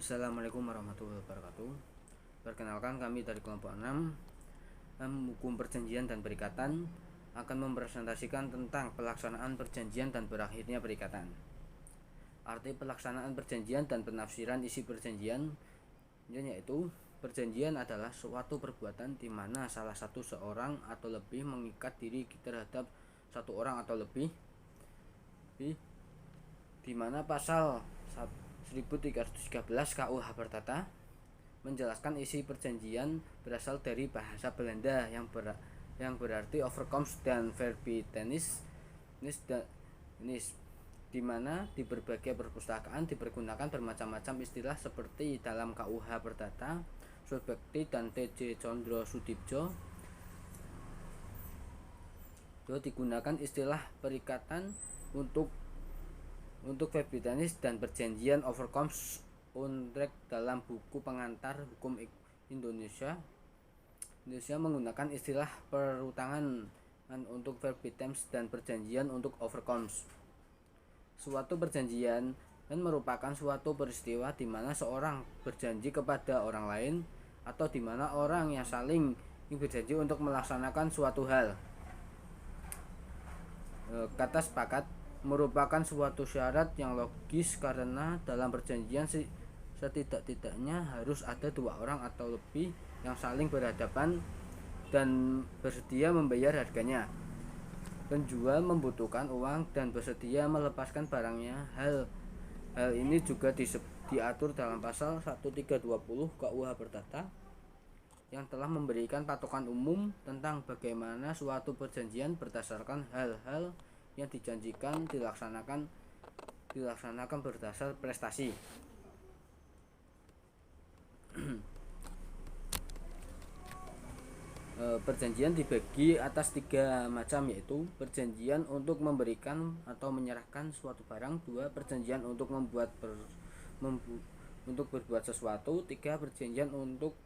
Assalamualaikum warahmatullahi wabarakatuh. Perkenalkan, kami dari kelompok 6 Hukum Perjanjian dan Perikatan akan mempresentasikan tentang pelaksanaan perjanjian dan berakhirnya perikatan. Arti pelaksanaan perjanjian dan penafsiran isi perjanjian yaitu perjanjian adalah suatu perbuatan di mana salah satu seorang atau lebih mengikat diri terhadap satu orang atau lebih, di mana pasal 1313 KUH Perdata menjelaskan isi perjanjian berasal dari bahasa Belanda yang berarti overkomst dan verbitennis, di mana di berbagai perpustakaan dipergunakan bermacam-macam istilah seperti dalam KUH Perdata, Surbekti dan T.J. Condro Sudibjo. Digunakan istilah perikatan untuk verbitennis dan perjanjian overkomst Untrek dalam buku pengantar hukum Indonesia menggunakan istilah perutangan untuk verbitennis dan perjanjian untuk overkomst. Suatu perjanjian merupakan suatu peristiwa di mana seorang berjanji kepada orang lain atau di mana orang yang saling berjanji untuk melaksanakan suatu hal. Kata sepakat merupakan suatu syarat yang logis karena dalam perjanjian setidak-tidaknya harus ada dua orang atau lebih yang saling berhadapan dan bersedia membayar harganya. Penjual membutuhkan uang dan bersedia melepaskan barangnya. Hal ini juga diatur dalam pasal 1320 KUH Perdata yang telah memberikan patokan umum tentang bagaimana suatu perjanjian berdasarkan hal-hal yang dijanjikan dilaksanakan berdasar prestasi. Perjanjian dibagi atas 3 macam, yaitu perjanjian untuk memberikan atau menyerahkan suatu barang, 2 perjanjian untuk untuk berbuat sesuatu, 3 perjanjian untuk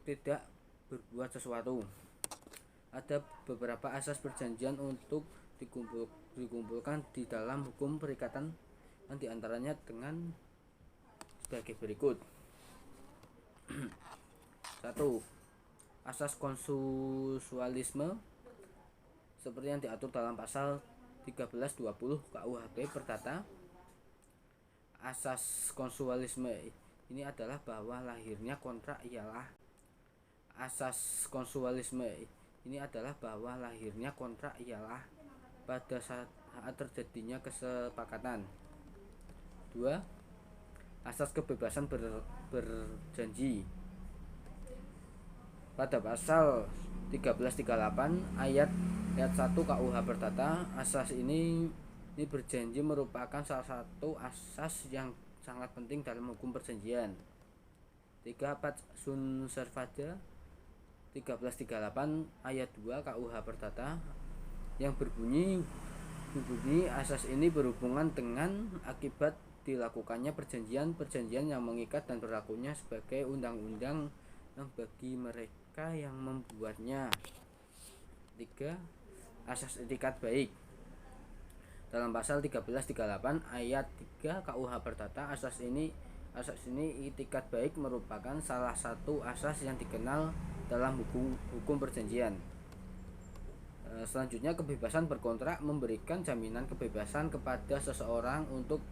tidak berbuat sesuatu. Ada beberapa asas perjanjian untuk dikumpulkan di dalam hukum perikatan, dan diantaranya dengan sebagai berikut. 1. Asas konsensualisme seperti yang diatur dalam pasal 1320 KUHP Perdata. Asas konsensualisme ini adalah bahwa lahirnya kontrak ialah pada saat terjadinya kesepakatan. 2. Asas kebebasan berjanji. Pada pasal 1338 ayat 1 KUH Perdata, asas ini berjanji merupakan salah satu asas yang sangat penting dalam hukum perjanjian. 3. Pat sunt servanda 1338 ayat 2 KUH Perdata yang berbunyi asas ini berhubungan dengan akibat dilakukannya perjanjian yang mengikat dan berlakunya sebagai undang-undang bagi mereka yang membuatnya. 3. Asas etikat baik. Dalam pasal 1338 ayat 3 KUH Perdata, asas ini etikat baik merupakan salah satu asas yang dikenal dalam hukum perjanjian. Selanjutnya, kebebasan berkontrak memberikan jaminan kebebasan kepada seseorang untuk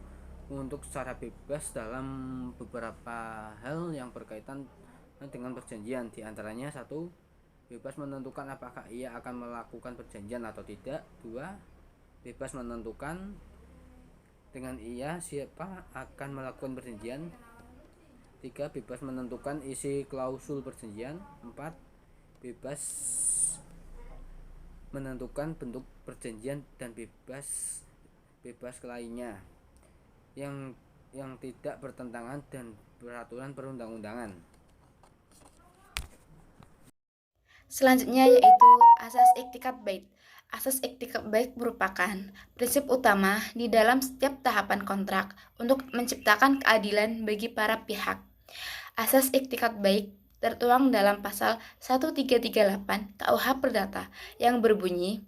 secara bebas dalam beberapa hal yang berkaitan dengan perjanjian. Di antaranya 1. Bebas menentukan apakah ia akan melakukan perjanjian atau tidak. 2. Bebas menentukan dengan ia siapa akan melakukan perjanjian. 3. Bebas menentukan isi klausul perjanjian. 4. Bebas menentukan bentuk perjanjian dan bebas lainnya yang tidak bertentangan dan peraturan perundang-undangan. Selanjutnya yaitu asas iktikat baik. Asas iktikat baik merupakan prinsip utama di dalam setiap tahapan kontrak untuk menciptakan keadilan bagi para pihak. Asas iktikat baik tertuang dalam pasal 1338 KUH Perdata yang berbunyi,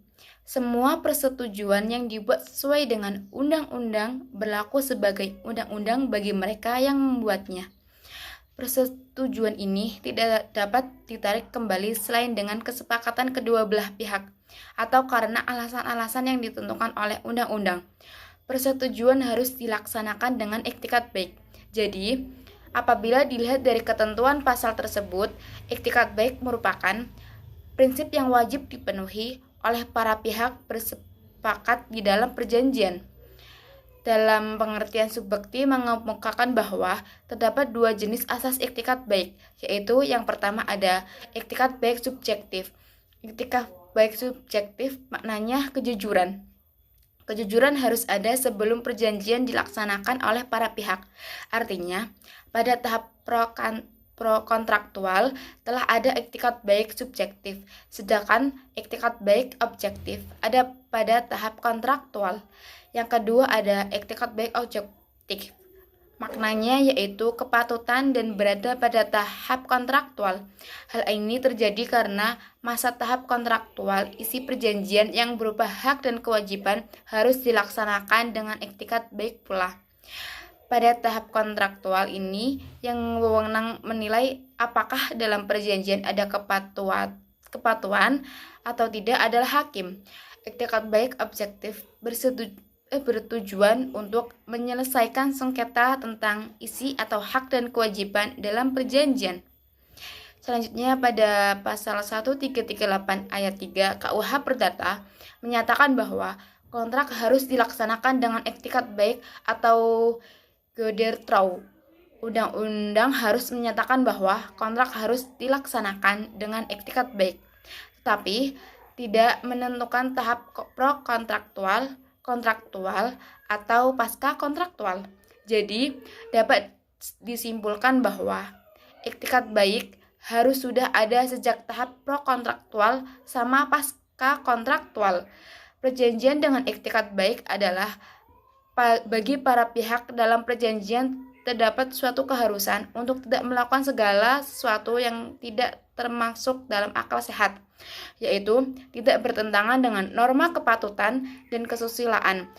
Semua persetujuan yang dibuat sesuai dengan undang-undang berlaku sebagai undang-undang bagi mereka yang membuatnya. Persetujuan ini tidak dapat ditarik kembali selain dengan kesepakatan kedua belah pihak atau karena alasan-alasan yang ditentukan oleh undang-undang. Persetujuan harus dilaksanakan dengan iktikat baik. Jadi, apabila dilihat dari ketentuan pasal tersebut, iktikat baik merupakan prinsip yang wajib dipenuhi oleh para pihak bersepakat di dalam perjanjian. Dalam pengertian subbekti mengemukakan bahwa terdapat dua jenis asas iktikat baik, yaitu yang pertama ada iktikat baik subjektif. Iktikat baik subjektif maknanya kejujuran. Kejujuran harus ada sebelum perjanjian dilaksanakan oleh para pihak. Artinya, pada tahap pro-kontraktual telah ada iktikat baik subjektif, sedangkan iktikat baik objektif ada pada tahap kontraktual. Yang kedua ada iktikat baik objektif. Maknanya yaitu kepatutan dan berada pada tahap kontraktual. Hal ini terjadi karena masa tahap kontraktual isi perjanjian yang berupa hak dan kewajiban harus dilaksanakan dengan iktikat baik pula. Pada tahap kontraktual ini, yang wewenang menilai apakah dalam perjanjian ada kepatuhan atau tidak adalah hakim. Iktikat baik objektif bertujuan untuk menyelesaikan sengketa tentang isi atau hak dan kewajiban dalam perjanjian. Selanjutnya pada pasal 1338 ayat 3 KUH Perdata menyatakan bahwa kontrak harus dilaksanakan dengan iktikat baik atau Gedertrouw. Undang-undang harus menyatakan bahwa kontrak harus dilaksanakan dengan iktikat baik, tetapi tidak menentukan tahap pro-kontraktual, kontraktual, atau pasca kontraktual. Jadi, dapat disimpulkan bahwa iktikat baik harus sudah ada sejak tahap pro-kontraktual sama pasca kontraktual. Perjanjian dengan iktikat baik adalah bagi para pihak dalam perjanjian terdapat suatu keharusan untuk tidak melakukan segala sesuatu yang tidak termasuk dalam akal sehat, yaitu tidak bertentangan dengan norma kepatutan dan kesusilaan.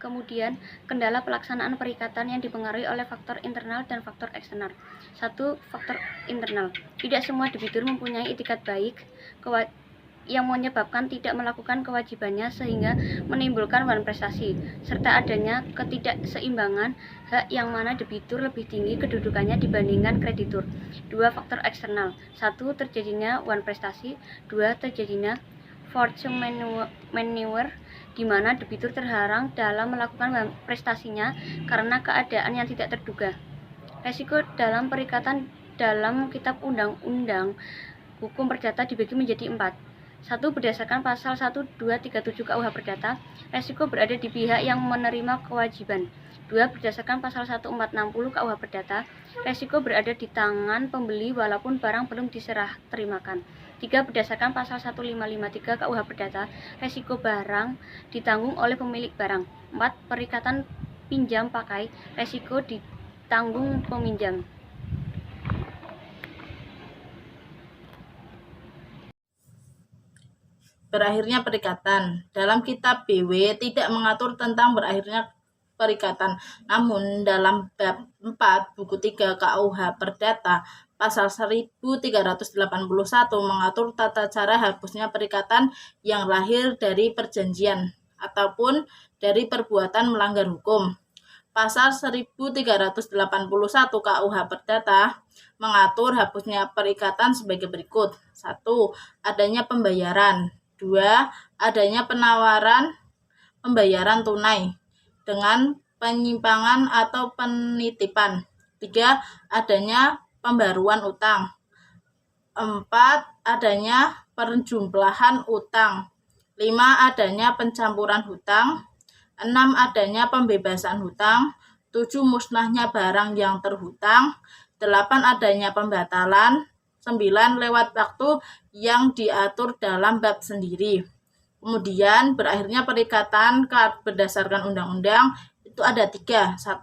Kemudian, kendala pelaksanaan perikatan yang dipengaruhi oleh faktor internal dan faktor eksternal. 1. Faktor internal. Tidak semua debitur mempunyai itikat baik yang menyebabkan tidak melakukan kewajibannya sehingga menimbulkan wan prestasi, serta adanya ketidakseimbangan hak yang mana debitur lebih tinggi kedudukannya dibandingkan kreditur. 2. Faktor eksternal. 1. Terjadinya wan prestasi. 2. Terjadinya force majeure, di mana debitur terharang dalam melakukan prestasinya karena keadaan yang tidak terduga. Resiko dalam perikatan dalam Kitab Undang-Undang Hukum Perdata dibagi menjadi 4. 1. Berdasarkan pasal 1237 KUH Perdata, resiko berada di pihak yang menerima kewajiban. 2. Berdasarkan pasal 1460 KUH Perdata, resiko berada di tangan pembeli walaupun barang belum diserah terimakan. 3. Berdasarkan pasal 1553 KUH Perdata, resiko barang ditanggung oleh pemilik barang. 4. Perikatan pinjam pakai, resiko ditanggung peminjam. Berakhirnya perikatan. Dalam kitab BW tidak mengatur tentang berakhirnya perikatan. Namun dalam bab 4 buku 3 KUH Perdata pasal 1381 mengatur tata cara hapusnya perikatan yang lahir dari perjanjian ataupun dari perbuatan melanggar hukum. Pasal 1381 KUH Perdata mengatur hapusnya perikatan sebagai berikut. 1. Adanya pembayaran. 2. Adanya penawaran pembayaran tunai dengan penyimpangan atau penitipan. 3. Adanya pembaruan utang. 4. Adanya perjumlahan utang. 5. Adanya pencampuran hutang. 6. Adanya pembebasan hutang. 7. Musnahnya barang yang terhutang. 8. Adanya pembatalan. 9. Lewat waktu yang diatur dalam bab sendiri. Kemudian berakhirnya perikatan berdasarkan undang-undang itu ada 3. 1.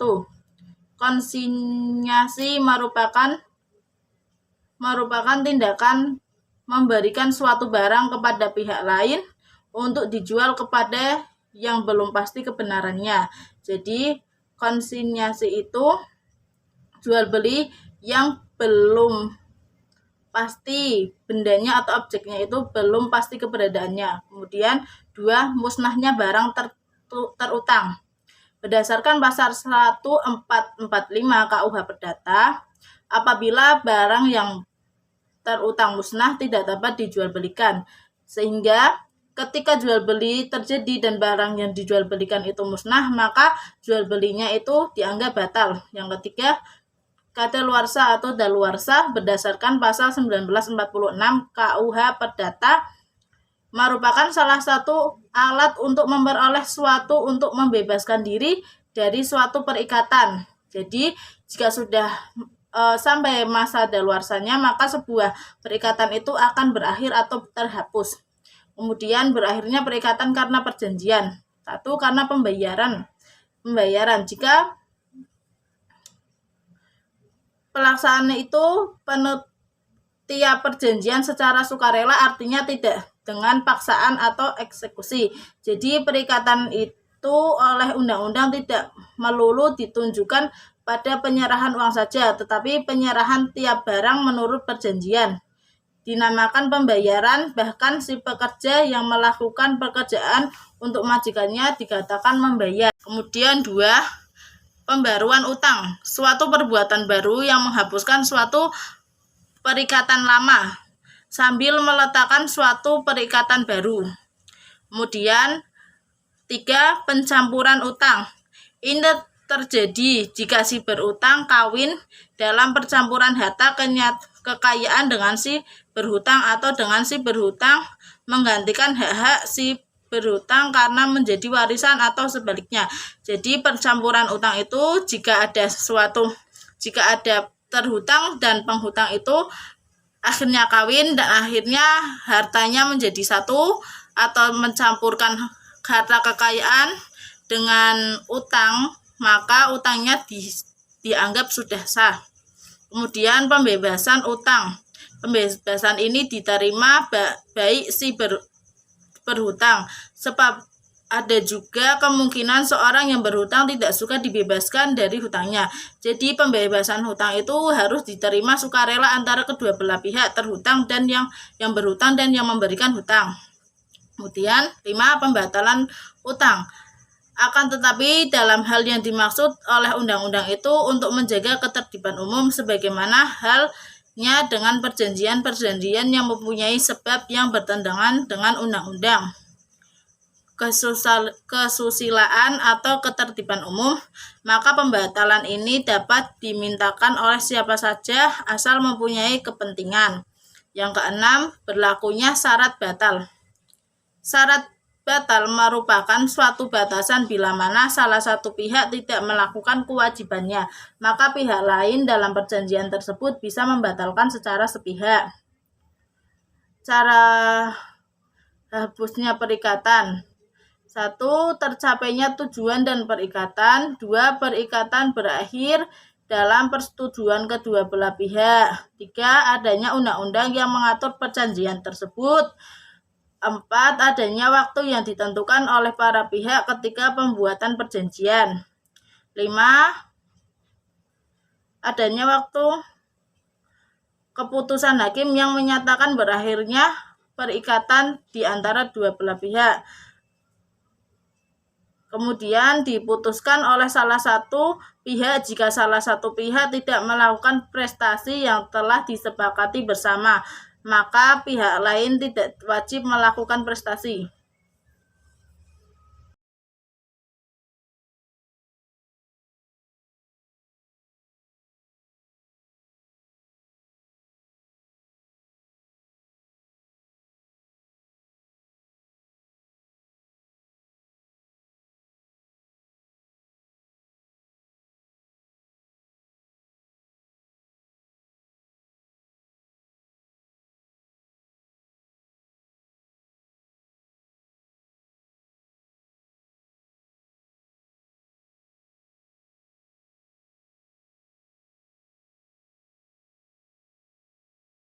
Konsinyasi merupakan tindakan memberikan suatu barang kepada pihak lain untuk dijual kepada yang belum pasti kebenarannya. Jadi konsinyasi itu jual beli yang belum pasti bendanya atau objeknya itu belum pasti keberadaannya. Kemudian 2, musnahnya barang terutang. Berdasarkan pasal 1445 KUH Perdata, apabila barang yang terutang musnah tidak dapat dijual belikan, sehingga ketika jual beli terjadi dan barang yang dijual belikan itu musnah, maka jual belinya itu dianggap batal. Yang ketiga, kadaluarsa atau daluarsa berdasarkan pasal 1946 KUH Perdata merupakan salah satu alat untuk memperoleh suatu untuk membebaskan diri dari suatu perikatan. Jadi jika sudah sampai masa daluarsanya, maka sebuah perikatan itu akan berakhir atau terhapus. Kemudian berakhirnya perikatan karena perjanjian. 1, karena pembayaran. Jika pelaksanaan itu tiap perjanjian secara sukarela, artinya tidak dengan paksaan atau eksekusi. Jadi perikatan itu oleh undang-undang tidak melulu ditunjukkan pada penyerahan uang saja, tetapi penyerahan tiap barang menurut perjanjian. Dinamakan pembayaran, bahkan si pekerja yang melakukan pekerjaan untuk majikannya dikatakan membayar. Kemudian 2, pembaruan utang, suatu perbuatan baru yang menghapuskan suatu perikatan lama sambil meletakkan suatu perikatan baru. Kemudian 3, pencampuran utang. Ini terjadi jika si berutang kawin dalam percampuran harta kekayaan dengan si berhutang, atau dengan si berhutang menggantikan hak-hak si berhutang karena menjadi warisan atau sebaliknya. Jadi percampuran utang itu jika ada terhutang dan penghutang itu akhirnya kawin dan akhirnya hartanya menjadi satu, atau mencampurkan harta kekayaan dengan utang, maka utangnya dianggap sudah sah. Kemudian pembebasan utang. Pembebasan ini diterima baik si berhutang, sebab ada juga kemungkinan seorang yang berhutang tidak suka dibebaskan dari hutangnya. Jadi pembebasan hutang itu harus diterima sukarela antara kedua belah pihak, terhutang dan yang berhutang dan yang memberikan hutang. Kemudian 5, pembatalan utang. Akan tetapi dalam hal yang dimaksud oleh undang-undang itu untuk menjaga ketertiban umum, sebagaimana halnya dengan perjanjian-perjanjian yang mempunyai sebab yang bertentangan dengan undang-undang, kesusilaan atau ketertiban umum, maka pembatalan ini dapat dimintakan oleh siapa saja asal mempunyai kepentingan. Yang keenam, berlakunya syarat batal. Syarat batal merupakan suatu batasan bila mana salah satu pihak tidak melakukan kewajibannya, maka pihak lain dalam perjanjian tersebut bisa membatalkan secara sepihak. Cara hapusnya perikatan. 1, tercapainya tujuan dan perikatan. 2, perikatan berakhir dalam persetujuan kedua belah pihak. 3, adanya undang-undang yang mengatur perjanjian tersebut. 4, adanya waktu yang ditentukan oleh para pihak ketika pembuatan perjanjian. 5, adanya waktu keputusan hakim yang menyatakan berakhirnya perikatan di antara dua belah pihak. Kemudian diputuskan oleh salah satu pihak jika salah satu pihak tidak melakukan prestasi yang telah disepakati bersama, maka pihak lain tidak wajib melakukan prestasi.